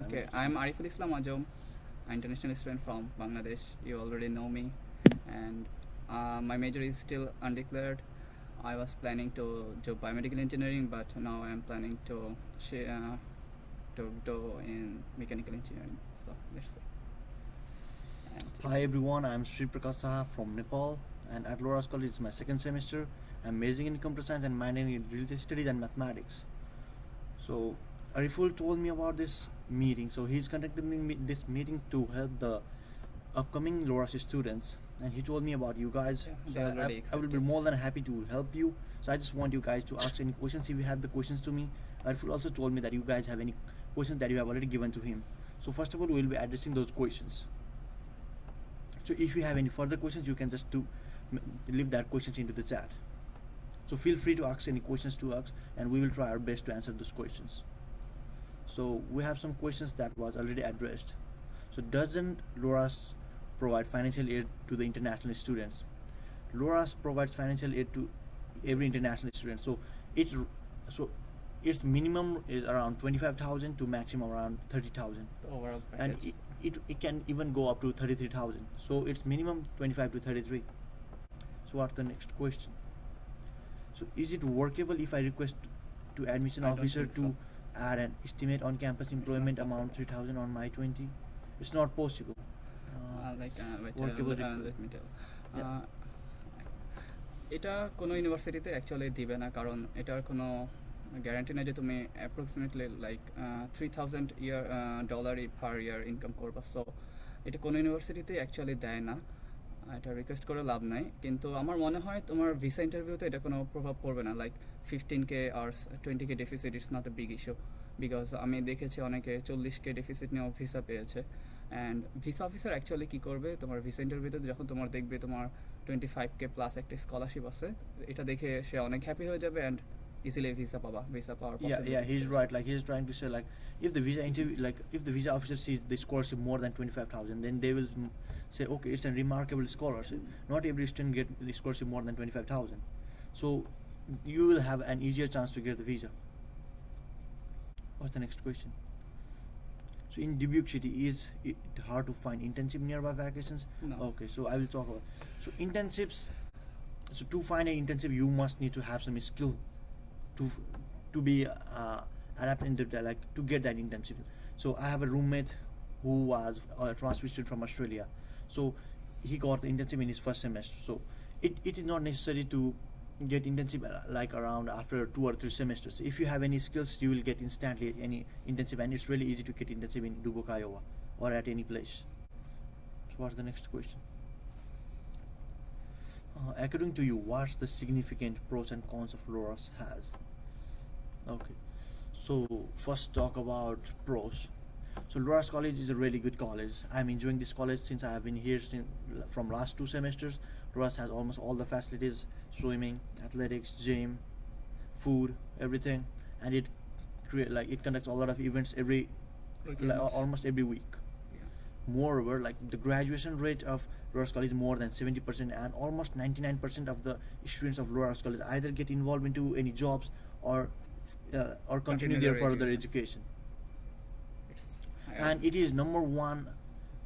Okay, I'm Ariful Azam, an international student from Bangladesh. You already know me, and my major is still undeclared. I was planning to do biomedical engineering, but now I'm planning to do in mechanical engineering. So let's see. Hi everyone, I'm Shree Prakash from Nepal, and at Loras College it's my second semester. I'm majoring in computer science and minoring in religious studies and mathematics. So Ariful told me about this meeting. So he's conducting this meeting to help the upcoming Loras students, and he told me about you guys. Yeah, So they already I will be accepted. more than happy to help you. So I just want you guys to ask any questions if you have the questions to me. Ariful also told me that you guys have any questions that you have already given to him. So first of all, we will be addressing those questions. So if you have any further questions, you can just leave that questions into the chat. So feel free to ask any questions to us, and we will try our best to answer those questions. So we have some questions that was already addressed. So doesn't Loras provide financial aid to the international students? Loras provides financial aid to every international student. It so its minimum is around 25,000 to maximum around 30,000, The overall and package. it can even go up to 33,000. So it's minimum 25 to 33. So what's the next question? So is it workable if I request to admission I don't officer think to so. add an estimate on campus employment amount possible. 3,000 on my 20? It's not possible. Wait, Workable let me tell. Yeah. এটা কোনো ইউনিভার্সিটিতে actually দিবে না, কারণ এটার কোনো guarantee নেই যে তুমি অ্যাপ্রক্সিমেটলি লাইক $3,000 পার ইয়ার ইনকাম করবা। সো এটা কোনো ইউনিভার্সিটিতে অ্যাকচুয়ালি দেয় না, এটা রিকোয়েস্ট করে লাভ নাই। কিন্তু আমার মনে হয় তোমার ভিসা ইন্টারভিউতে এটা কোনো প্রভাব পড়বে না, লাইক 15K আর 20K deficit it's not a big issue. Because আমি দেখেছি অনেকে 40K ডেফিসিট নিয়েও ভিসা পেয়েছে। অ্যান্ড ভিসা অফিসার অ্যাকচুয়ালি কী করবে, তোমার ভিসা ইন্টারভিউতে যখন তোমার দেখবে তোমার 25K প্লাস একটা স্কলারশিপ আছে, এটা দেখে সে অনেক হ্যাপি হয়ে যাবে and easily visa power Yeah, he's right. Like he's trying to say, like if the visa interview, like if the visa officer sees the scholarship more than 25,000, then they will say, okay, it's a remarkable scholarship. Not every student get the scholarship more than 25,000. So you will have an easier chance to get the visa. What's the next question? So in Dubuque City, is it hard to find internship nearby vacations? No. Okay, so I will talk about. So internships. So to find an internship, you must need to have some skill to be adapted into that, like to get that internship. So I have a roommate who was transfer student from Australia. So he got the internship in his first semester. So it is not necessary to get internship like around after 2 or 3 semesters. If you have any skills, you will get instantly any internship, and it's really easy to get internship in Dubuque, Iowa, or at any place. So what's the next question? According to you, what's the significant pros and cons of Loras has? Okay, so first talk about pros. So Loras College is a really good college. I'm enjoying this college since I have been here from last 2 semesters. Loras has almost all the facilities: swimming, athletics, gym, food, everything, and it conducts a lot of events almost every week. Moreover, like the graduation rate of Loras College is more than 70%, and almost 99% of the students of Loras College either get involved into any jobs or continue their further education. And it is number one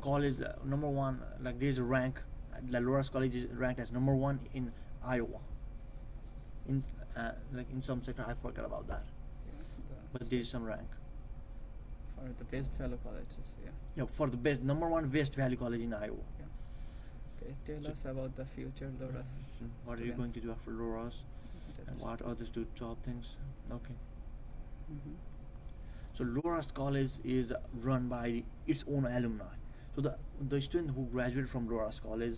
college, like there's a rank. The Loras College is ranked as number 1 in Iowa. In like in some sector, I forgot about that, but there is some rank. For the best fellow colleges, Yeah, for the best number 1 West Valley College in Iowa. Okay, tell So- us about the future Loras. What are you going to do after Loras, and what others do job things? Okay. Mhm. So Loras College is run by its own alumni. So the student who graduated from Loras College,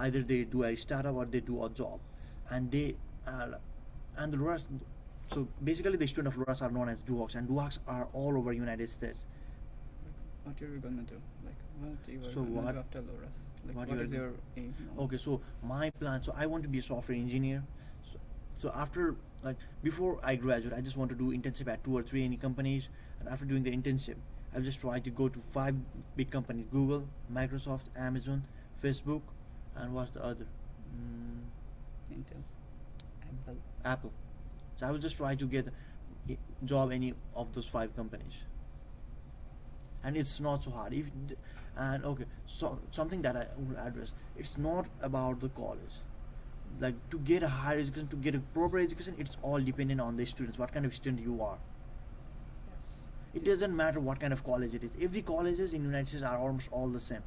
either they do a startup or they do a job, and the Loras. So basically, the students of Loras are known as duhawks, and duhawks are all over United States. What are you gonna do? Like, what you are So gonna what- do after Loras? Like, what what you is are your aim now? Okay, so my plan. So I want to be a software engineer. So after, like, before I graduate, I just want to do internship at 2 or 3 any companies, and after doing the internship, I'll just try to go to 5 big companies: Google, Microsoft, Amazon, Facebook, and what's the other? Intel, Apple. Apple. So I will just try to get a job any of those 5 companies. and it's not so hard. And okay, so something that I will address, it's not about the college. Like, to get a higher education, to get a proper education, it's all dependent on the students, what kind of student you are. It doesn't matter what kind of college it is. Every colleges in United States are almost all the same,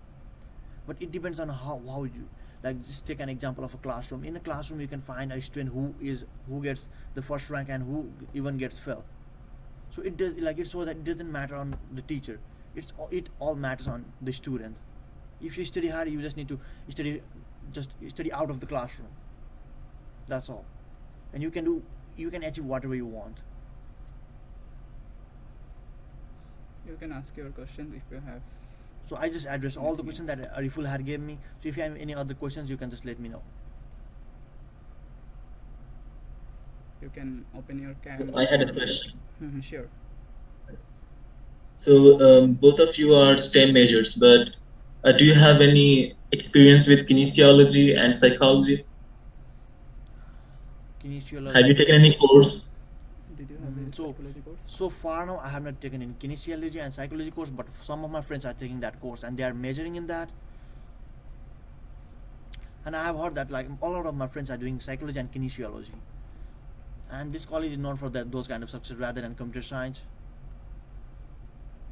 but it depends on how you, like, just take an example of a classroom. In a classroom you can find a student who gets the first rank and who even gets fail. So it does, like, it shows that it doesn't matter on the teacher, it all matters on the student. If you study hard, you just need to study out of the classroom, that's all, and you can achieve whatever you want. You can ask your question if you have. So I just addressed all the questions that Ariful had gave me. So if you have any other questions, you can just let me know. You can open your camera. I had a question. Sure. So both of you are STEM majors, but do you have any experience with kinesiology and psychology? Kinesiology. Have you taken any course? Did you have a psychology course? So far now, I have not taken any kinesiology and psychology course, but some of my friends are taking that course and they are majoring in that. And I have heard that, like, a lot of my friends are doing psychology and kinesiology. And this college is known for those kind of subjects rather than computer science.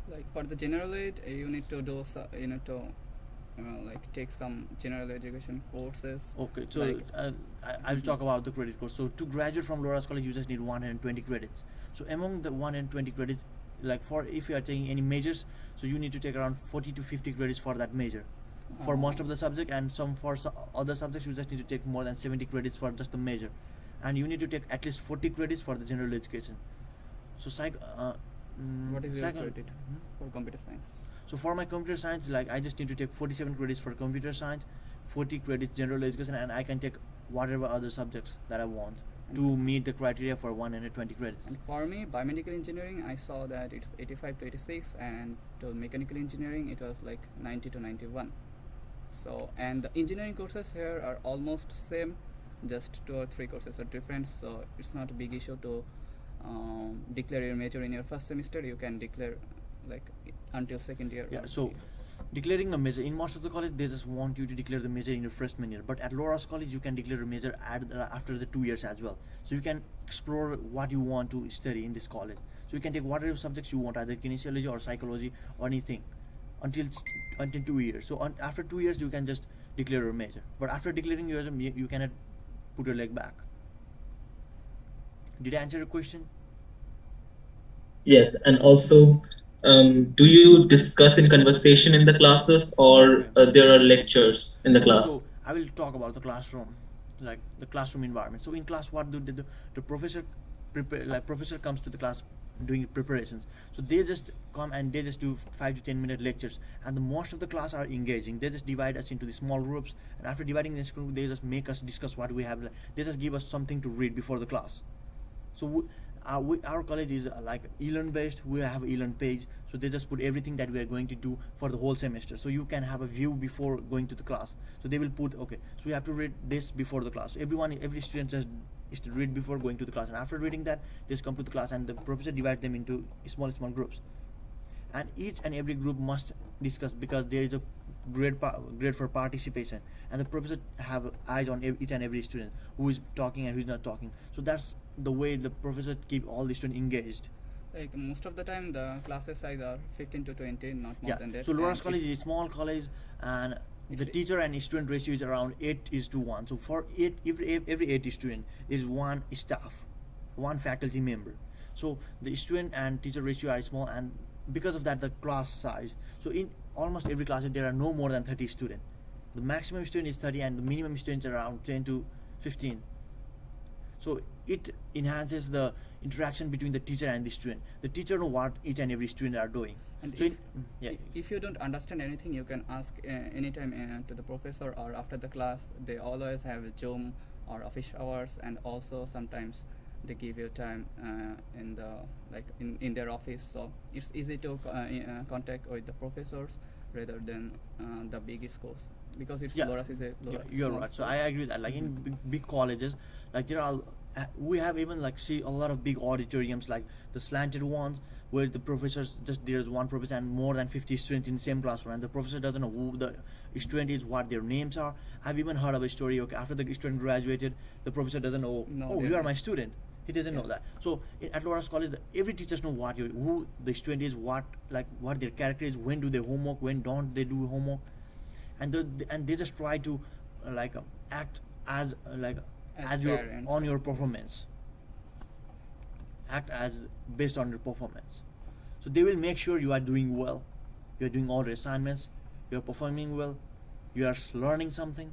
Like for the general ed, you need to do like take some general education courses. Okay, so Like- I'll talk about the credit course. So to graduate from Loras College, you just need 120 credits. So among the 120 credits, like, for if you are taking any majors, so you need to take around 40 to 50 credits for that major, for most of the subject, and some for other subjects you just need to take more than 70 credits for just the major, and you need to take at least 40 credits for the general education. So What is your second- credit for computer science? So for my computer science, like, I just need to take 47 credits for computer science, 40 credits general education, and I can take whatever other subjects that I want to meet the criteria for 120 credits. And for me, biomedical engineering, I saw that it's 85 to 86, and to mechanical engineering, it was like 90 to 91. So, and the engineering courses here are almost same, just 2 or 3 courses are different. So it's not a big issue to declare your major in your first semester. You can declare like until second year. Yeah, or so declaring a major in most of the college, they just want you to declare the major in your freshman year. But at Loras College, you can declare a major after the 2 years as well. So you can explore what you want to study in this college. So you can take whatever subjects you want, either kinesiology or psychology or anything, until 2 years. So after 2 years, you can just declare a major. But after declaring yours, you cannot put your leg back. Did I answer your question? Yes, and also, do you discuss in conversation in the classes, or there are lectures in the class? So I will talk about the classroom, like the classroom environment. So in class, what do the professor prepare? Like, professor comes to the class doing preparations. So they just come and they just do 5 to 10 minute lectures, and the most of the class are engaging. They just divide us into the small groups, and after dividing this group, they just make us discuss what we have. They just give us something to read before the class. So our college is like e-learn based. We have an e-learn page, so they just put everything that we are going to do for the whole semester, so you can have a view before going to the class. So they will put, okay, so you have to read this before the class. So every student just is to read before going to the class, and after reading that, they just come to the class, and the professor divides them into small groups, and each and every group must discuss, because there is a grade for participation, and the professor have eyes on each and every student, who is talking and who is not talking. So that's the way the professor keep all the students engaged. Like most of the time, the classes size are 15 to 20, not more than that. So Loras And College it's- is a small college, and the It's- teacher and student ratio is around 8:1. So for every 8 student, there is one staff, one faculty member. So the student and teacher ratio are small, and because of that, the class size. So in almost every class, there are no more than 30 students. The maximum student is 30, and the minimum students are around 10 to 15. So it enhances the interaction between the teacher and the student. The teacher know what each and every student are doing. And So if you don't understand anything, you can ask anytime to the professor, or after the class. They always have Zoom or office hours, and also sometimes they give you time in the in their office. So it's easy to contact with the professors rather than the big schools, because it's Loras is a you're small right. So school. I agree that, like, in big colleges, like, there are we have even, like, see a lot of big auditoriums, like the slanted ones, where the professors just there's one professor and more than 50 students in the same classroom, and the professor doesn't know who the student is, what their names are. I've even heard of a story. Okay, after the student graduated, the professor doesn't know. No, Oh, they you are don't. my student. He doesn't know that. So at Loras College, every teacher know who the student is, what their character is, when do they homework, when don't they do homework, and they just try to act as As your parents. on your performance. Act as based on your performance. So they will make sure you are doing well, you are doing all your assignments, you are performing well, you are learning something.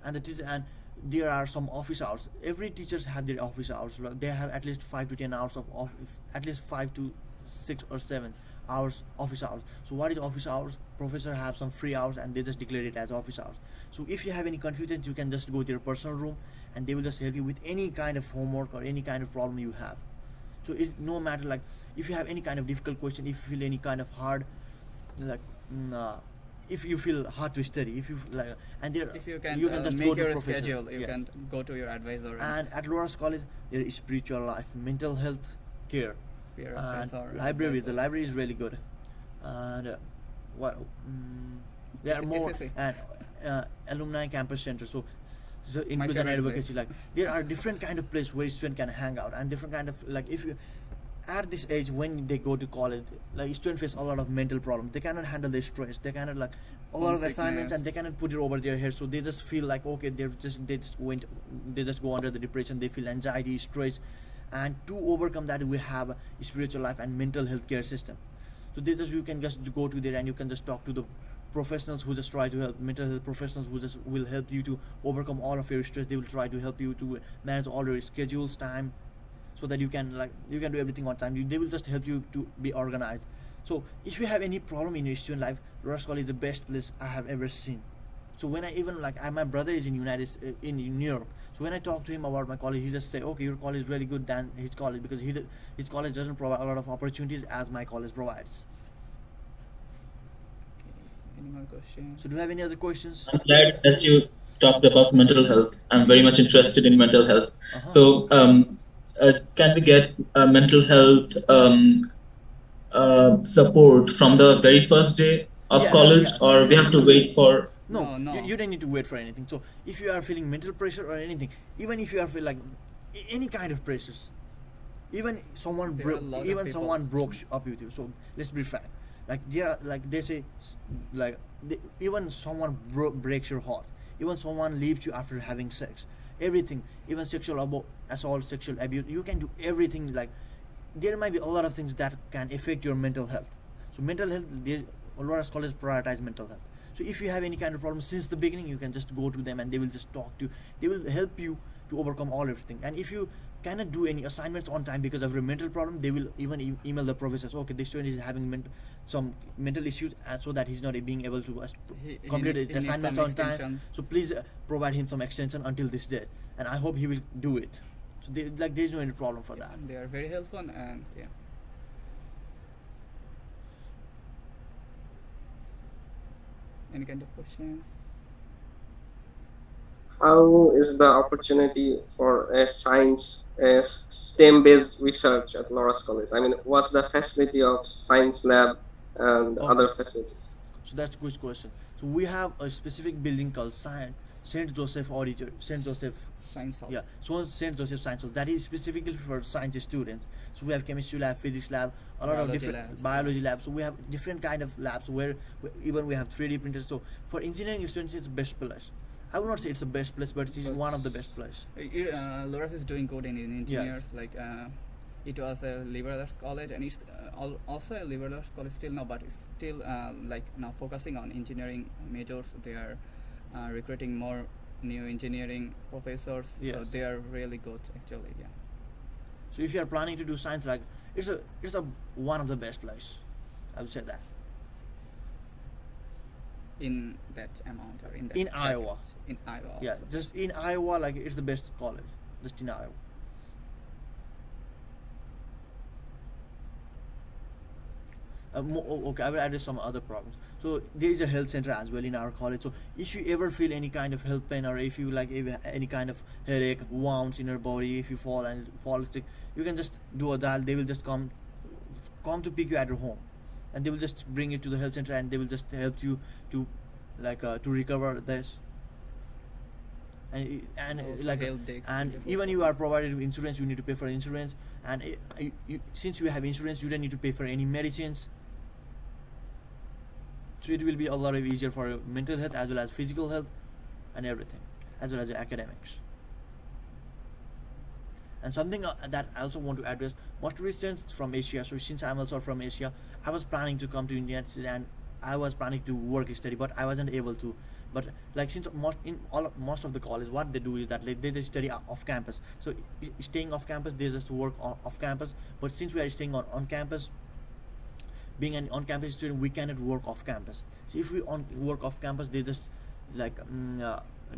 And the teacher, and there are some office hours. Every teachers have their office hours. They have at least 5 to 10 hours of at least 5 to 6 or 7 hours office hours. So what is office hours? Professor have some free hours and they just declare it as office hours. So if you have any confusion, you can just go to your personal room and they will just help you with any kind of homework or any kind of problem you have. So it no matter if you have any kind of difficult question, if you feel any kind of hard if you feel hard to study, if you and there If you can, just make go to your professor. schedule, you Yes. can go to your advisor And at Loras College there is spiritual life, mental health care, peer and advisor, library. advisor. The library is really good, and there are more, SSC. and alumni campus center. So My inclusion favorite advocacy, place. there are different kind of place where student can hang out, and different kind of if you at this age when they go to college, students face a lot of mental problems. They cannot handle their stress. They cannot a lot of assignments, and they cannot put it over their head. So they just feel okay, they just go under the depression. They feel anxiety, stress, and to overcome that, we have a spiritual life and mental health care system. So you can just go to there and you can just talk to the professionals who just try to help, mental health professionals who just will help you to overcome all of your stress. They will try to help you to manage all your schedules, time, so that you can do everything on time. They will just help you to be organized. So if you have any problem in your student life, Loras College is the best place I have ever seen. So when I even my brother is in in New York. So when I talk to him about my college, he just say, okay, your college is really good than his college, because his college doesn't provide a lot of opportunities as my college provides. Any more questions? So do you have any other questions? I'm glad that you talked about mental health. I'm very much interested in mental health. Uh-huh. So, can we get mental health support from the very first day of Yes, college, yes. or we have to wait for? No, No. You don't need to wait for anything. So if you are feeling mental pressure or anything, even if you are feel any kind of pressures, even someone There are a lot of people. someone broke up with you. So let's be frank. They say even someone breaks your heart, even someone leaves you after having sex, everything, even sexual assault, sexual abuse, you can do everything. There might be a lot of things that can affect your mental health. So mental health, Loras College prioritize mental health. So if you have any kind of problem since the beginning, you can just go to them and they will just talk to you. They will help you to overcome all everything. And if you cannot do any assignments on time because of your mental problem, they will even email the professors. Okay, this student is having some mental issues, so that he's not being able to complete his He needs assignments some on time. extension. So please provide him some extension until this date, and I hope he will do it. So there's no any problem for that. They are very helpful, and yeah. Any kind of questions? How is the opportunity for a STEM-based research at Loras College? I mean, what's the facility of science lab and Okay. other facilities? So that's a good question. So we have a specific building called Saint Joseph Auditor, Saint Joseph. Science hall. Yeah, so Saint Joseph Science Hall, that is specifically for science students. So we have chemistry lab, physics lab, a lot of Biology different labs. biology labs. So we have different kind of labs where even we have 3D printers. So for engineering students, it's the best place. I would not say it's the best place, but it's But- one of the best place. Loras is doing good in engineers. It was a liberal arts college, and it's also a liberal arts college still now, but it's still now focusing on engineering majors. They are recruiting more new engineering professors. So Yes. they are really good actually. Yeah. So if you are planning to do science, it's a one of the best place. I would say that. In that amount or in that In bracket. Iowa. In Iowa. Yeah, also. just in Iowa, it's the best college, just in Iowa. Okay, I will address some other problems. So there is a health center as well in our college. So if you ever feel any kind of health pain, or if you like any kind of headache, wounds in your body, if you fall sick, you can just do a dial. They will just come to pick you at your home, and they will just bring you to the health center, and they will just help you to to recover this. And Also like help desk, and 24/7. even you are provided with insurance, you need to pay for insurance, and since you have insurance, you don't need to pay for any medicines. So it will be a lot of easier for your mental health as well as physical health and everything, as well as your academics. And something that I also want to address, most students from Asia. So since I'm also from Asia, I was planning to come to India, and I was planning to work study, but I wasn't able to. But like since most of the college, what they do is that they just study off campus. So staying off campus, they just work off campus. But since we are staying on campus, being an on-campus student, we cannot work off campus. So if we work off campus, they just like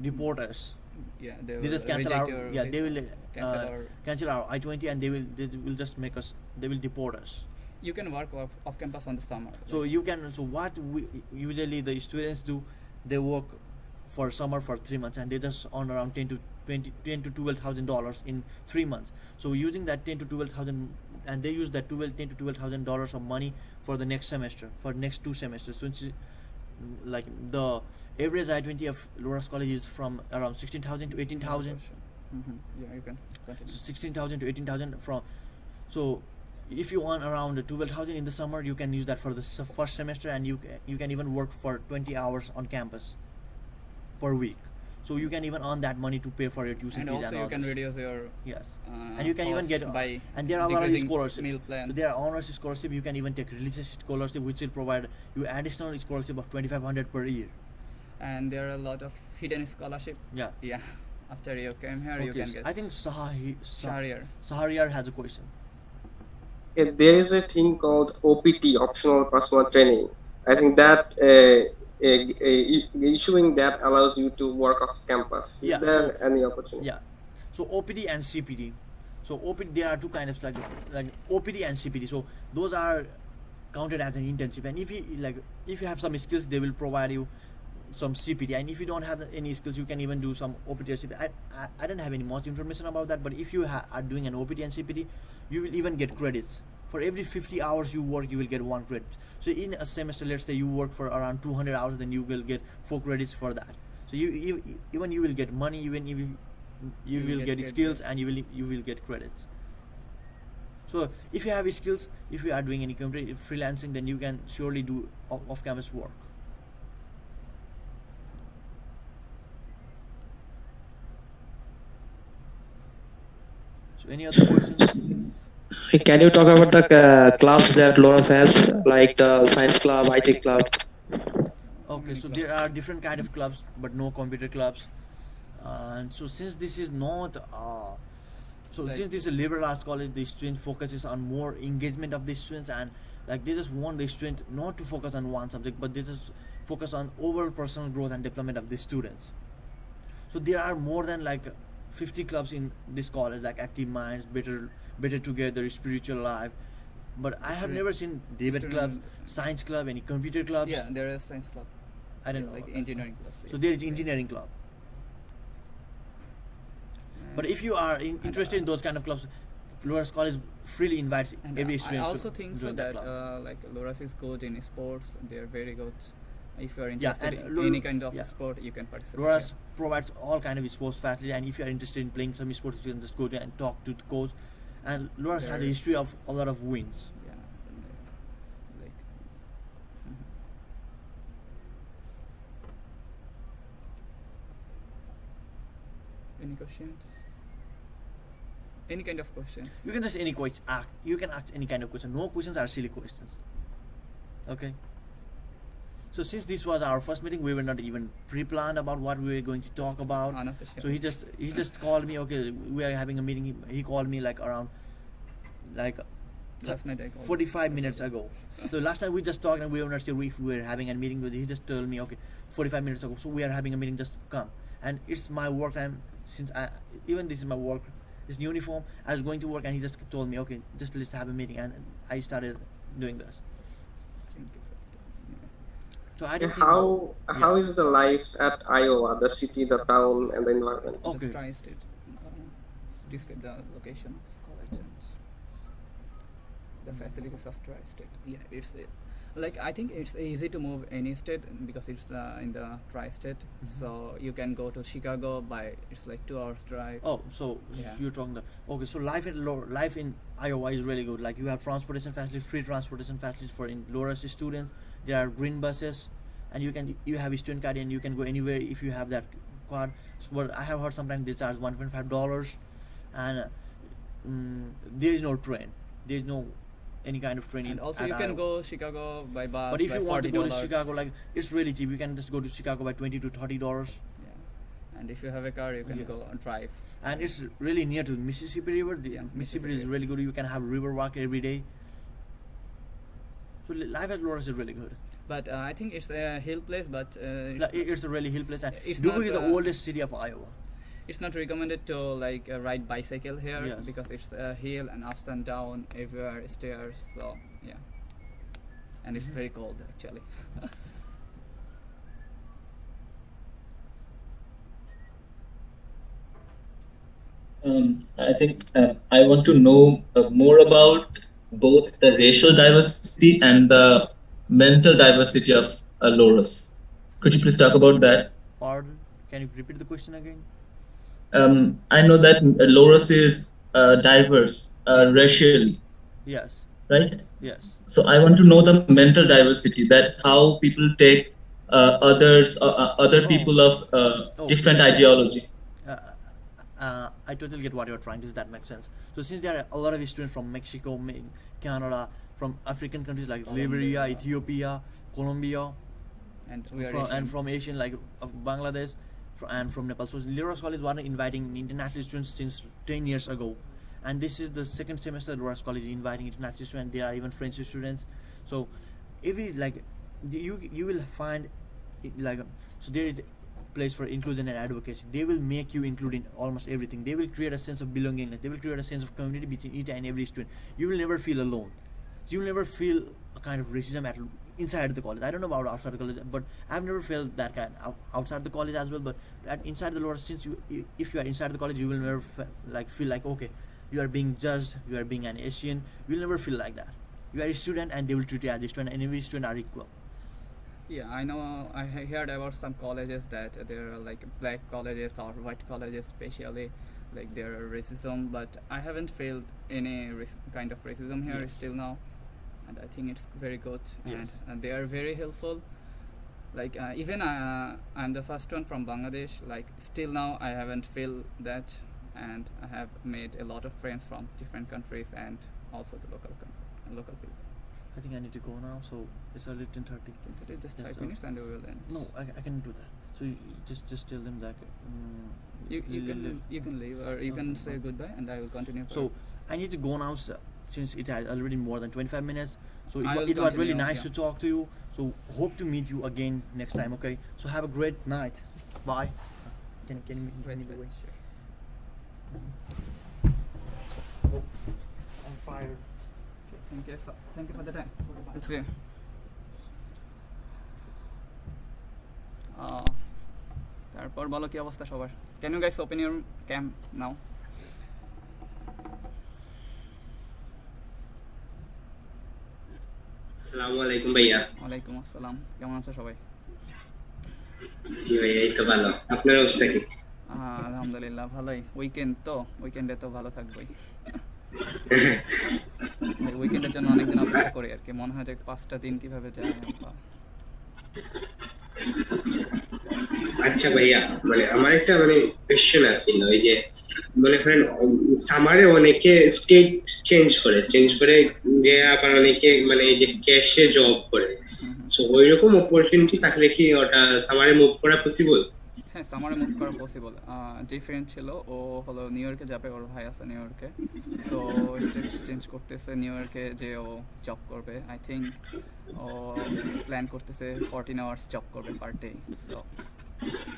deport us. Yeah, they They just cancel reject our your they will cancel cancel our I-20, and they will just make us. They will deport us. you can work off campus on the summer. So like, you can. So what we usually the students do, they work for summer for 3 months, and they just earn around $10 to $12,000 in 3 months. So using that 10 to 12,000, and they use that $10 to $12,000 of money for the next semester, for next 2 semesters. So it's like the average I-20 of Loras College is from around 16,000 to 18,000. Yeah, you can continue. 16,000 to 18,000 from. So if you earn around 12,000 in the summer, you can use that for the first semester, and you can even work for 20 hours on campus per week. So you can even earn that money to pay for your tuition And fees also and you all can this. reduce your Yes. And you can even cost get by and there are a lot of decreasing scholarships. meal plan. So there are honors scholarship. You can even take religious scholarship, which will provide you additional scholarship of 2,500 per year. And there are a lot of hidden scholarship. Yeah. Yeah. After you came here, you Okay. can get I think Shahriar. Sahariar has a question. Yes, there is a thing called OPT, optional personal training. I think that issuing that allows you to work off campus. Is Yeah, there so- any opportunity? Yeah. So OPD and CPD. So OPD, there are two kinds of like OPD and CPD. So those are counted as an internship, and if you have some skills, they will provide you some CPD, and if you don't have any skills, you can even do some OPD or CPD. I don't have any much information about that, but if you are doing an OPD and CPD, you will even get credits. For every 50 hours you work, you will get 1 credit. So in a semester, let's say you work for around 200 hours, then you will get 4 credits for that. So you will get money, even if you will get skills, and you will get credits. So if you have skills, if you are doing any freelancing, then you can surely do off-campus work. So any other questions? Can you talk about the clubs that Loras has, like the science club, IT club? Okay, so there are different kind of clubs, but no computer clubs. And so since this is not since this is a liberal arts college, the student focuses on more engagement of the students, and like they just want the student not to focus on one subject, but they just focus on overall personal growth and development of the students. So there are more than like 50 clubs in this college, like Active Minds, Better Together, Spiritual Life. But I have never seen debate clubs, science club, any computer clubs. Yeah, there is science club. I don't know. Like about that. engineering clubs. So there is engineering club. But if you are interested in those kind of clubs, Loras College freely invites And every I student also to think so join that that club. like Loras is good in sports. They are very good. If you are Yeah, interested and in any kind of yeah. sport, you can participate. Loras provides all kind of sports facility, and if you are interested in playing some sports, you can just go there and talk to the coach. And Loras has a There- history of a lot of wins. Yeah. and, like. Mhm. Any questions? Any kind of questions? You can just any question ask. You can ask any kind of question. No questions are silly questions. Okay. So since this was our first meeting, we were not even pre-planned about what we were going to talk about. Unofficial. So he just called me. Okay, we are having a meeting. He called me like around like Last night I called. 45 minutes ago. So last time we just talked and we were not sure if we were having a meeting, but he just told me, okay, 45 minutes ago. So we are having a meeting, just come. And it's my work time, since even this is my work, this uniform. I was going to work and he just told me, okay, just let's have a meeting, and I started doing this. So I didn't think. How is the life at Iowa, the city, the town, and the environment? Okay. The tri-state. Describe the location of college and the facilities of tri-state. Yeah, it's like I think it's easy to move any state because it's in the tri-state. So you can go to Chicago by it's like 2 hours drive. Oh, so Yeah. you're talking the okay. So life in Iowa is really good. Like you have transportation facilities, free transportation facilities for in Loras students. There are green buses, and you have a student card and you can go anywhere if you have that card. So what I have heard sometimes they charge $1.5, and there is no train. There is no any kind of train. And also at you can Iowa. go Chicago by bus. But if by you want to go to $40. Chicago, like it's really cheap. You can just go to Chicago by $20 to $30. Yeah. And if you have a car, you can Yes. go and drive. And it's really near to the Mississippi River. The Yeah, Mississippi is Mississippi. really good. You can have river walk every day. So life at Loras is really good. But I think it's a hill place, but It's a really hill place. And It's Dubuque not, is the oldest city of Iowa. it's not recommended to like ride bicycle here Yes. because it's a hill and ups and down everywhere stairs. So yeah, and it's very cold actually. I think I want to know more about both the racial diversity and the mental diversity of Loras. Could you please talk about that? Pardon? Can you repeat the question again? I know that Loras is diverse racially, Yes. right? Yes. So I want to know the mental diversity, that how people take other Oh. people of Oh. different ideology. I totally get what you're trying to say. That makes sense. So since there are a lot of students from Mexico, Canada, from African countries like Liberia, Ethiopia, Colombia, And we are and Asian. from Asian like of Bangladesh, and from Nepal. So Loras College was inviting international students since 10 years ago, and this is the second semester Loras College is inviting international students. There are even French students. So every like you will find like so there is place for inclusion and advocacy. They will make you include in almost everything. They will create a sense of belongingness. They will create a sense of community between each and every student. You will never feel alone. You will never feel a kind of racism inside the college. I don't know about outside the college, but I've never felt that kind outside the college as well. But inside the Loras, since if you are inside the college, you will never feel like okay, you are being judged, you are being an Asian. You will never feel like that. You are a student, and they will treat you as a student, and every student are equal. Yeah, I know. I heard about some colleges that there are like black colleges or white colleges, especially like there are racism. But I haven't felt any kind of racism here Yes. still now, and I think it's very good. Yes. And they are very helpful. Like even I'm the first one from Bangladesh. Like still now I haven't feel that, and I have made a lot of friends from different countries and also the local people. I think I need to go now. So it's already 10:30. It is just Yes, 5 sir. minutes and we will end. No, I can do that. So you just tell them that. You we'll can leave. you can leave or you Okay, can say okay. goodbye and I will continue. So I need to go now, sir, since it has already more than 25 minutes. So I will it was really continue, nice yeah. to talk to you. So hope to meet you again next time. Okay. So have a great night. Bye. Can you Wait, meet the way? wait, sure. Oh, I'm fired. Thank you, sir. Thank you for the time. Let's see. তারপর বলো কি অবস্থা সবার? Can you guys open your cam now? আসসালামু আলাইকুম ভাইয়া। ওয়ালাইকুম আসসালাম। কেমন আছো সবাই? জি ভাইয়া, এই তো ভালো। আপনার অবস্থা কি? আলহামদুলিল্লাহ ভালোই। উইকেন্ডে তো ভালো থাকবোই। উইকেন্ডের জন্য অনেকদিন অপেক্ষা করি আর কি। মনে হয় যে 5টা দিন কিভাবে যায়। আচ্ছা ভাইয়া, মানে আমার একটা কোয়েশ্চেন আছিল, ওই যে মনে করেন সামারে অনেকে স্টেট চেঞ্জ করে যে আবার অনেকে এই যে ক্যাশে জব করে। সো ওইরকম অপরচুনিটি থাকলে কি ওটা সামারে মুভ করা পসিবল? হ্যাঁ, সামারে মুভ করা পসিবল। যে ফ্রেন্ড ছিল ও হলো নিউ ইয়র্কে যাবে, ওর ভাই আছে নিউ ইয়র্কে। সো স্টেট চেঞ্জ করতেছে, নিউ ইয়র্কে যে ও জব করবে। আই থিঙ্ক ও প্ল্যান করতেছে 14 আওয়ার্স জব করবে per day. So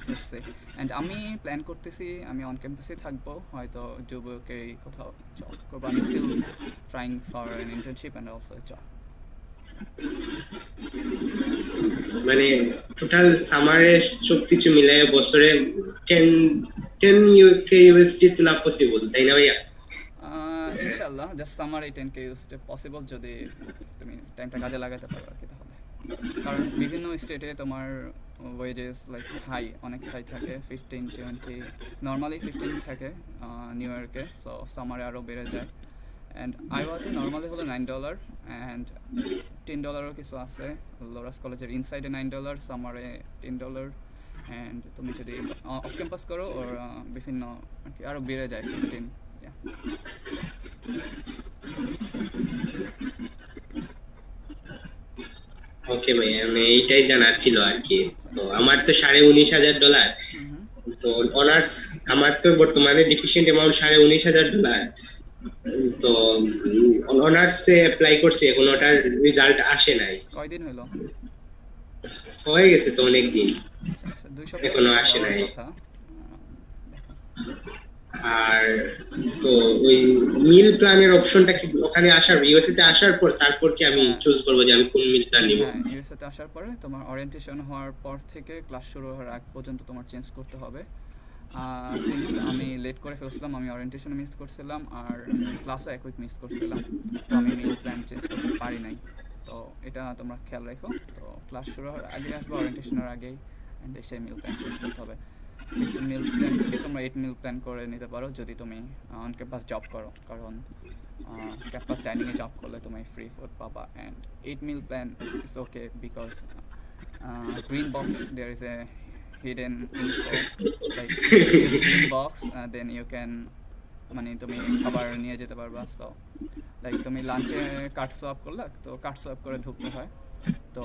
let's see. And আমি প্ল্যান করতেছি আমি অন ক্যাম্পাসে থাকবো, হয়তো ডুবুকে কোথাও জব করবো। আমি still trying for an internship and also job. মানে টোটাল সামারে সবকিছু মিলাই বছরে 10 ইউকে ইউএসডি তোলা পসিবল, তাই না ভাইয়া? ইনশাল্লাহ জাস্ট সামার এই 10K ইউজড পসিবল যদি তুমি টাইমটা কাজে লাগাতে পারো আর কি। তাহলে কারণ বিভিন্ন স্টেটে তোমার ওয়েজেস লাইক হাই, অনেক হাই থাকে, 15-20, নর্মালি 15 থাকে নিউ ইয়র্কে, সো সামারে আরও বেড়ে যায়। অ্যান্ড আইওয়াতে নর্মালি হলো $9, অ্যান্ড $10 কিছু আছে। লোরাস কলেজের ইনসাইডে $9, সামারে $10, অ্যান্ড তুমি যদি অফ ক্যাম্পাস করো ওর বিভিন্ন আর কি আরও বেড়ে যায় 15। ওকে ভাইয়া, মানে এইটাই জানার ছিল আর কি। তো আমার তো $19,500, তো অনার্স আমার তো বর্তমানে ডিফিশিয়েন্ট অ্যামাউন্ট $19,500। তো অনার্সে অ্যাপ্লাই করছি, এখন ওটার রেজাল্ট আসে নাই। কয়দিন হলো? হয়ে গেছে তো অনেক দিন, আচ্ছা আচ্ছা, 2 সপ্তাহ এখনো মতো আসে যাওয়ার নাই। কথা। দেখো আর তো ওই মিল প্ল্যানের অপশনটা কি ওখানে আসার, ইউএসএ তে আসার পর তারপর কি আমি হ্যাঁ চুজ করবো যে আমি কোন মিল প্ল্যান নিব? হ্যাঁ, ইউএসএতে আসার পরে তোমার ওরিয়েন্টেশন হওয়ার পর থেকে ক্লাস শুরু হওয়ার আগ পর্যন্ত তোমার চেঞ্জ করতে হবে। সিন্স আমি লেট করে ফেলছিলাম, আমি ওরিয়েন্টেশন মিস করছিলাম আর ক্লাসও এক উইক মিস করছিলাম, তো আমি মিল প্ল্যান চেঞ্জ করতে পারি নাই। তো এটা তোমরা খেয়াল রাখো। তো ক্লাস শুরু হওয়ার আগে আসবে, ওরিয়েন্টেশনের আগেই, অ্যান্ড এসে মিল প্ল্যান চেঞ্জ করতে হবে। 15 মিল প্ল্যান থেকে তোমরা 8 মিল প্ল্যান করে নিতে পারো যদি তুমি অন ক্যাম্পাস জব করো, কারণ ক্যাম্পাস ডাইনিংয়ে জব করলে তুমি ফ্রি ফুড পাবা। And 8 meal plan is okay because green box there is a hidden info, like if you use green box then you can মানে তুমি খাবার নিয়ে যেতে পারবা। সো লাইক তুমি লাঞ্চে কার্ড সোয়াপ করলা, তো কার্ড সোয়াপ করে ঢুকতে হয়। তো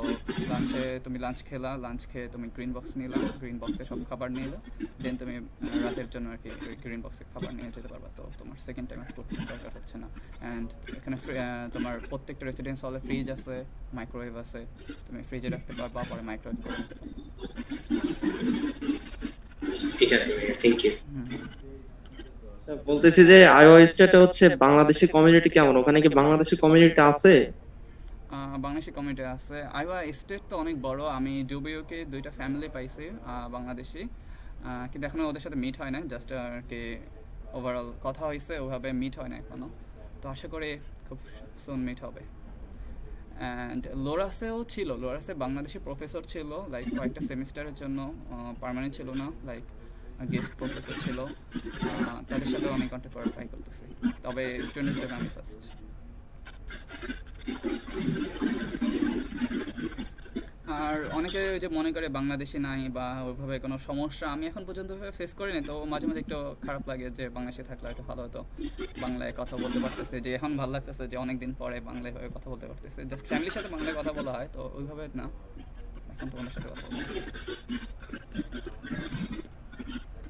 লাঞ্চে তুমি লাঞ্চ খেলা, লাঞ্চ খেয়ে তুমি গ্রিন বক্স নিলা, গ্রিন বক্সে সব খাবার নিলে দেন তুমি রাতের জন্য আর কি ওই গ্রিন বক্সে খাবার নিয়ে যেতে পারবা। তো তোমার সেকেন্ড টাইমের ফুড দরকার হচ্ছে না। অ্যান্ড এখানে তোমার প্রত্যেকটা রেসিডেন্স হলে ফ্রিজ আছে, মাইক্রোওয়েভ আছে, তুমি ফ্রিজে রাখতে পারবা, পরে মাইক্রোওয়েভ করে নিতে পারবা। ঠিক আছে, থ্যাংক ইউ। বলতেছি যে আইওয়া স্টেটে হচ্ছে বাংলাদেশি কমিউনিটি কেমন, ওখানে কি বাংলাদেশি কমিউনিটি আছে? বাংলাদেশি কমিউনিটি আছে। আইওয়া স্টেট তো অনেক বড়, আমি জুবিওকে 2টা ফ্যামিলি পাইছি বাংলাদেশি, কিন্তু এখনও ওদের সাথে মিট হয় না, জাস্ট আর কি ওভারঅল কথা হয়েছে, ওভাবে মিট হয় না এখনও। তো আশা করি খুব সুন মিট হবে। অ্যান্ড লোরাসেও ছিল, লোরাসে বাংলাদেশি প্রফেসর ছিল লাইক কয়েকটা সেমিস্টারের জন্য, পার্মানেন্ট ছিল না, লাইক গেস্ট প্রফেসর ছিল। তাদের সাথে অনেক কন্ট্যাক্ট করার ট্রাই করতেছি, তবে স্টুডেন্ট হিসেবে আমি ফার্স্ট। আর অনেকে যে মনে করে বাংলাদেশি নাই বা ওইভাবে কোনো সমস্যা আমি এখন পর্যন্ত ফেস করিনি, তো মাঝে মাঝে একটু খারাপ লাগে যে বাংলাদেশে থাকলে হয়তো ভালো হতো, বাংলায় কথা বলতে পারতেছে, যে এখন ভালো লাগতেছে যে অনেক দিন পরে বাংলায় হয়ে কথা বলতে পারতেছে। জাস্ট ফ্যামিলির সাথে বাংলায় কথা বলা হয়, তো ওইভাবে না, এখন তোমাদের সাথে কথা বলতে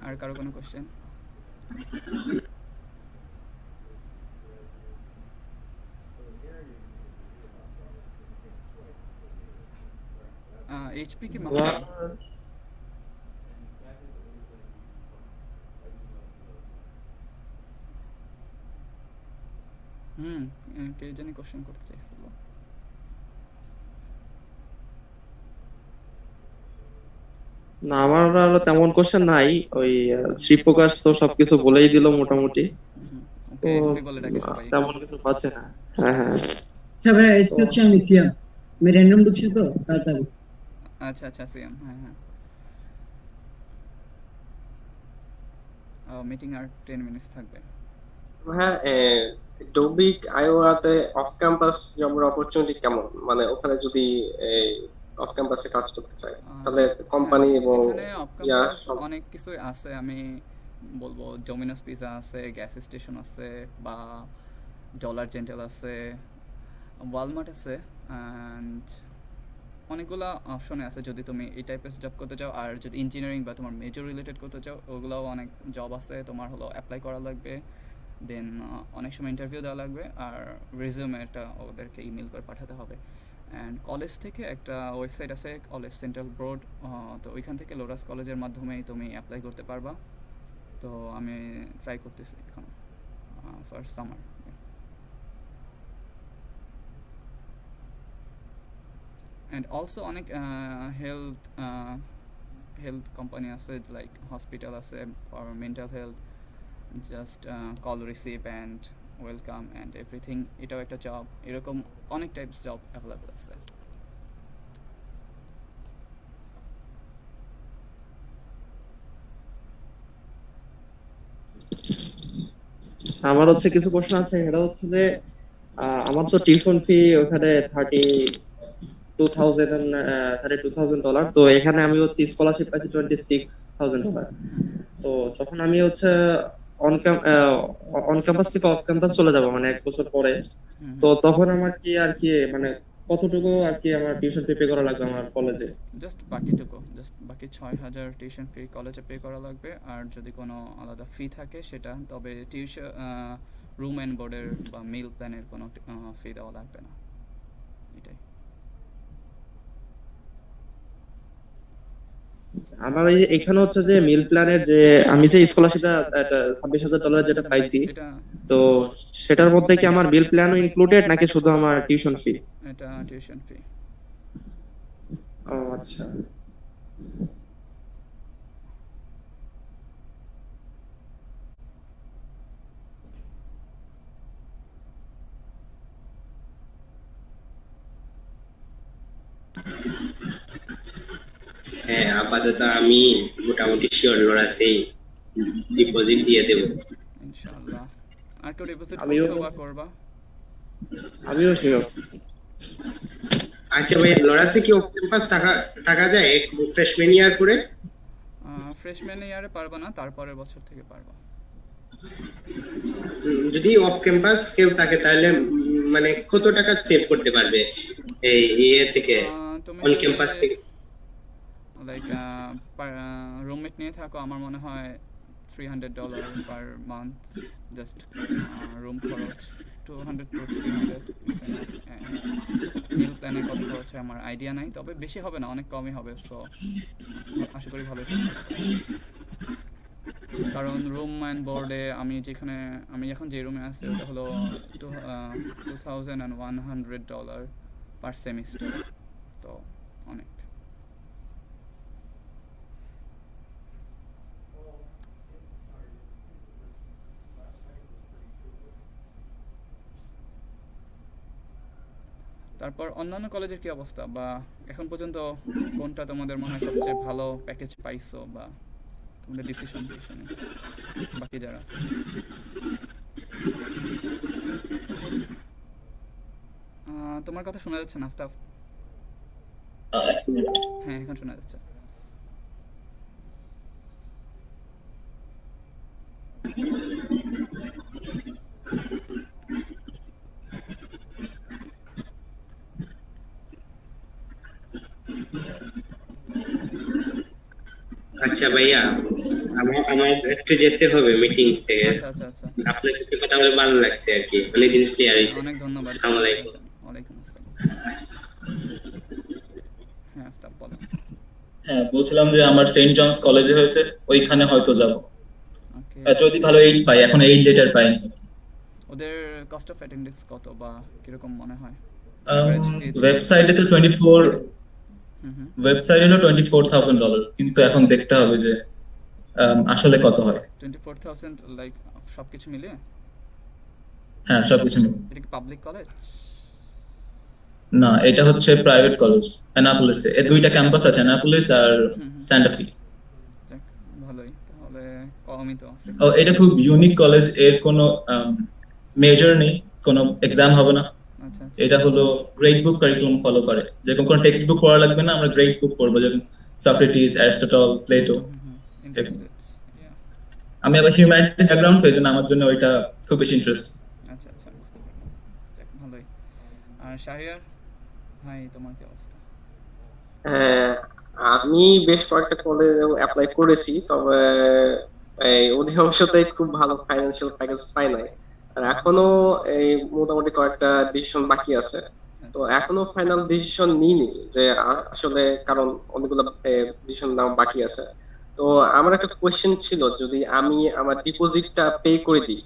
আর কারো কোনো কোশ্চেন? এইচপি কি মাহমুদ? কে জানি কোশ্চেন করতে চাইছিল। না, আমার হলো তেমন কোশ্চেন নাই, ওই শ্রীপ্রকাশ তো সবকিছু বলেই দিল মোটামুটি, তো ওকে, এসপি বলে ডাকে সবাই। তেমন কিছু পাচ্ছে না। হ্যাঁ হ্যাঁ, আচ্ছা ভাই, এসপি হচ্ছে আমি সিয়াম, আমি র্যান্ডম বলছি তো তাড়াতাড়ি। আচ্ছা আচ্ছা, সিএম, হ্যাঁ হ্যাঁ। মিটিং আর 10 মিনিটস থাকবে। হ্যাঁ, ডোবিক আইওয়াতে অফ ক্যাম্পাস জবের অপরচুনিটি কেমন, মানে ওখানে যদি অফ ক্যাম্পাসে কাজ করতে চায় তাহলে কোম্পানি এবং এখানে অফ ইয়া ক্যাম্পাস সব? অনেক কিছুই আছে, আমি বলবো ডোমিনোস পিজা আছে, গ্যাস স্টেশন আছে, বা ডলার জেন্টেল আছে, ওয়ালমার্ট আছে, অ্যান্ড অনেকগুলো অপশনে আছে যদি তুমি এই টাইপের জব করতে চাও। আর যদি ইঞ্জিনিয়ারিং বা তোমার মেজর রিলেটেড করতে চাও, ওগুলোও অনেক জব আছে, তোমার হলো অ্যাপ্লাই করা লাগবে, দেন অনেক সময় ইন্টারভিউ দেওয়া লাগবে, আর রেজিউমেটা ওদেরকে ইমেল করে পাঠাতে হবে। অ্যান্ড কলেজ থেকে একটা ওয়েবসাইট আছে, কলেজ সেন্ট্রাল বোর্ড, তো ওইখান থেকে লোরাস কলেজের মাধ্যমেই তুমি অ্যাপ্লাই করতে পারবা। তো আমি ট্রাই করতেছি এখন ফার্স্ট সামার। অ্যান্ড অলসো অনেক হেলথ কোম্পানি আছে, লাইক হসপিটাল আছে for mental health, just call receive and welcome and everything, এটাও একটা জব। এরকম অনেক টাইপস জব অ্যাভেলেবল আছে। আমার হচ্ছে কিছু প্রশ্ন আছে, সেটা হচ্ছে যে আমার তো টিউশন ফি ওখানে $32,000, তো এখানে আমি হচ্ছে স্কলারশিপ পাইছি $26,000। তো যখন আমি হচ্ছে অন অন ক্যাম্পাস থেকে অফ ক্যাম্পাস চলে যাব মানে 1 বছর পরে, তো তখন আমার কি আর কি মানে কতটুকু আর কি আমার টিউশন ফি পে করা লাগবে আমার কলেজে? জাস্ট বাকি 6,000 টিউশন ফি কলেজে পে করা লাগবে। আর যদি কোনো আলাদা ফি থাকে সেটা, তবে টিউশন রুম অ্যান্ড বোর্ডের বা মিল প্ল্যানের কোনো ফি দেওয়া লাগবে না, এটাই। আমার এই এখানে হচ্ছে যে মিল প্ল্যানের যে আমি যে স্কলারশিপটা $26,000 যেটা পাইছি, এটা তো সেটার মধ্যে কি আমার মিল প্ল্যানও ইনক্লুডেড নাকি শুধু আমার টিউশন ফি? এটা টিউশন ফি। ও আচ্ছা। হ্যাঁ, আপাতত আমি মোটামুটি শিওর লোরাসেই ডিপোজিট দিয়ে দেব। ইনশাআল্লাহ। আর কেউ ডিপোজিট আমিও করছো বা করবা? শিওর। আচ্ছা ভাই, লোরাসে কি অফ ক্যাম্পাস থাকা থাকা যায় ফ্রেশম্যান ইয়ার করে? ফ্রেশম্যান ইয়ারে পারবা না, তারপরের বছর থেকে পারবা। যদি অফ ক্যাম্পাস কেউ থাকে তাহলে মানে কত টাকা সেভ করতে পারবে এই ইয়ে থেকে, তুমি অন যদি ক্যাম্পাস থেকে? লাইক রুমমেট নিয়ে থাকো, আমার মনে হয় $300 পার মান্থ, জাস্ট রুম খরচ 200 to 300 is enough. And মিল প্ল্যানে কত খরচ হয় আমার আইডিয়া নাই, তবে বেশি হবে না, অনেক কমই হবে। সো আশা করি ভালো সেভ করতে পারবো। কারণ রুম অ্যান্ড বোর্ডে আমি এখন যে রুমে আছি ওটা হলো $2,100 পার সেমিস্টার, তো অনেক। তারপর অন্যান্য কলেজের কি অবস্থা, বা এখন পর্যন্ত কোনটা তোমাদের মনে হয় সবচেয়ে ভালো প্যাকেজ পাইছো, বা তোমাদের ডিসিশন শুনে বাকি যারা আছে? তোমার কথা শোনা যাচ্ছে না আফতাব? হ্যাঁ, এখন শোনা যাচ্ছে। আচ্ছা ভাইয়া, আমার একটু যেতে হবে মিটিং থেকে। আচ্ছা আচ্ছা আচ্ছা, আপনার সাথে কথা বলে ভালো লাগছে আর কি, অনেক জিনিস ক্লিয়ার হয়েছে। অনেক ধন্যবাদ। আসসালামু আলাইকুম। ওয়ালাইকুম আসসালাম। হ্যাঁ আফতাব বলো। হ্যাঁ, বলছিলাম যে আমার সেন্ট জনস কলেজে হয়েছে, ওইখানে হয়তো যাব ওকে, যদি ভালো এইট পাই। এখন এইট লেটার পাইনি। ওদের কস্ট অফ অ্যাটেন্ডেন্স কত বা কিরকম মনে হয়? ওয়েবসাইটে তো 24, ওয়েবসাইটে হলো $24,000, কিন্তু এখন দেখতে হবে যে আসলে কত হয়। 24,000 লাইক সবকিছু মিলিয়ে? হ্যাঁ, সবকিছু মিলে। এটা কি পাবলিক কলেজ? না, এটা হচ্ছে প্রাইভেট কলেজ অ্যানাপোলিসে। এর দুইটা ক্যাম্পাস আছে, অ্যানাপোলিস আর সান্টা ফি। যাক, ভালোই, তাহলে কমই তো আছে। ও, এটা খুব ইউনিক কলেজ। এর কোনো মেজর নেই, কোনো এক্সাম হবে না। আচ্ছা আচ্ছা, এটা হলো গ্রেড বুক কারিকুলাম ফলো করে, যেরকম কোনো টেক্সট বুক পড়া লাগবে না, আমরা গ্রেড বুক পড়বো, যেমন সক্রেটিস, অ্যারিস্টটল, প্লেটো। ইন্টারেস্টেড। আমি আবার হিউম্যানিটিস ব্যাকগ্রাউন্ড, তো এইজন্য আমার জন্য ওইটা খুব বেশি ইন্টারেস্ট। আচ্ছা আচ্ছা, বুঝতে পারলাম। যাক, ভালোই। আর শাহরিয়ার ভাই, তোমার কি অবস্থা? হ্যাঁ, আমি বেশ কয়েকটা কলেজে অ্যাপ্লাই করেছি, তবে এই অধিকাংশতেই খুব ভালো ফাইন্যান্সিয়াল প্যাকেজ পাই নাই। আর এখনো এই মোটামুটি কয়েকটা ডিসিশন বাকি আছে। তো এখনো ফাইনাল ডিসিশন নিইনি যে আসলে, কারণ অনেকগুলো ডিসিশন নাও বাকি আছে। তো আমার একটা কোয়েশ্চেন ছিল, যদি আমি আমার ডিপোজিটটা পে করে দিই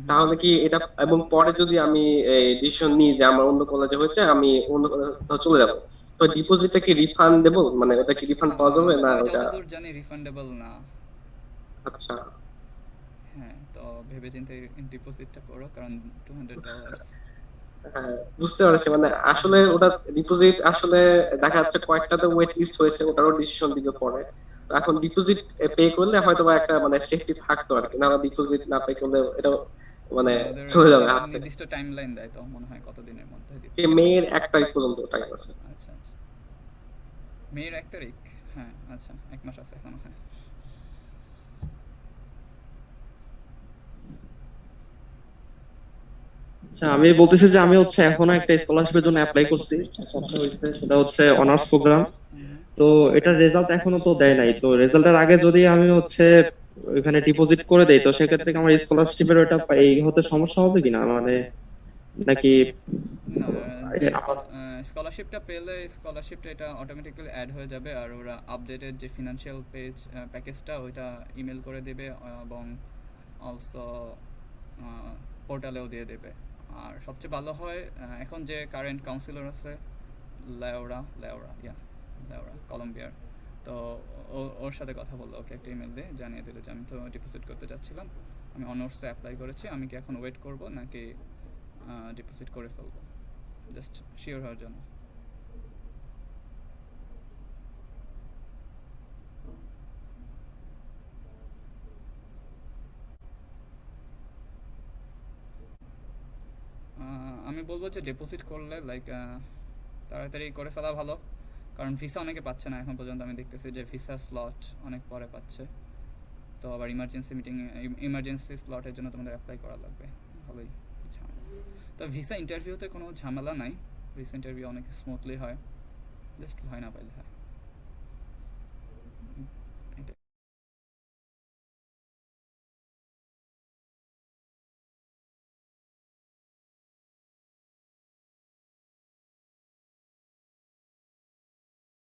তাহলে কি এটা, এবং পরে যদি আমি এই ডিসিশন নিই যে আমার অন্য কলেজে হয়েছে, আমি অন্য কলেজে চলে যাব, তো ডিপোজিটটা কি রিফান্ডেবল, মানে ওটা কি রিফান্ড পাওয়া যাবে না আমি ওটা? যতদূর জানি রিফান্ডেবল না। আচ্ছা, হ্যাঁ, তো ভেবেচিন্তে ডিপোজিটটা করো, কারণ $200। হ্যাঁ বুঝতে পারছি। মানে আসলে ওটা ডিপোজিট আসলে দেখা যাচ্ছে কয়েকটাতে ওয়েট লিস্ট হয়েছে, ওটারও ডিসিশন দিবে পরে। তো এখন ডিপোজিট পে করলে হয়তো বা একটা মানে সেফটি থাকতো আর কি, না ডিপোজিট না পে করলে এটা মানে ওদের চলে যাবে হাত থেকে। নির্দিষ্ট টাইমলাইন দেয় তো মনে হয় কতদিনের মধ্যে দিতে যে হবে। মেয়ের 1 তারিখ পর্যন্ত টাইম আছে। আচ্ছা আচ্ছা, মেয়ের 1 তারিখ, হ্যাঁ আচ্ছা 1 মাস আছে এখনো, হ্যাঁ। আচ্ছা, আমি বলতেছি যে আমি হচ্ছে এখনো একটা স্কলারশিপের জন্য অ্যাপ্লাই করছি, সবটা হয়েছে, সেটা হচ্ছে অনার্স প্রোগ্রাম। তো এটার রেজাল্ট এখনো তো দেয় নাই, তো রেজাল্টের আগে যদি আমি হচ্ছে ওইখানে ডিপোজিট করে দেই, তো সেক্ষেত্রে কি আমার স্কলারশিপের ওটা এই হতে সমস্যা হবে কিনা, মানে নাকি না, আমার স্কলারশিপটা পেলে স্কলারশিপটা এটা অটোমেটিক্যালি অ্যাড হয়ে যাবে, আর ওরা আপডেটেড যে ফিনান্সিয়াল প্যাকেজটা ওইটা ইমেল করে দেবে, এবং অলসো পোর্টালেও দিয়ে দেবে। আর সবচেয়ে ভালো হয় এখন যে কারেন্ট কাউন্সিলর আছে, লেওরা কলম্বিয়ার, তো ওর সাথে কথা বললো, ওকে একটা ইমেল দিয়ে জানিয়ে দিল যে আমি তো ডিপোজিট করতে চাচ্ছিলাম, আমি অনার্সে অ্যাপ্লাই করেছি, আমি কি এখন ওয়েট করব নাকি ডিপোজিট করে ফেলবো, জাস্ট শিওর হওয়ার জন্য। আমি বলবো যে ডিপোজিট করলে লাইক তাড়াতাড়ি করে ফেলা ভালো, কারণ ভিসা অনেকে পাচ্ছে না এখন পর্যন্ত। আমি দেখতেছি যে ভিসা স্লট অনেক পরে পাচ্ছে, তো আবার ইমার্জেন্সি স্লটের জন্য তোমাদের অ্যাপ্লাই করা লাগবে, ভালোই ঝামেলা। তো ভিসা ইন্টারভিউতে কোনো ঝামেলা নাই, ভিসা ইন্টারভিউ অনেক স্মুথলি হয়, জাস্ট ভয় না পাইলে হয়।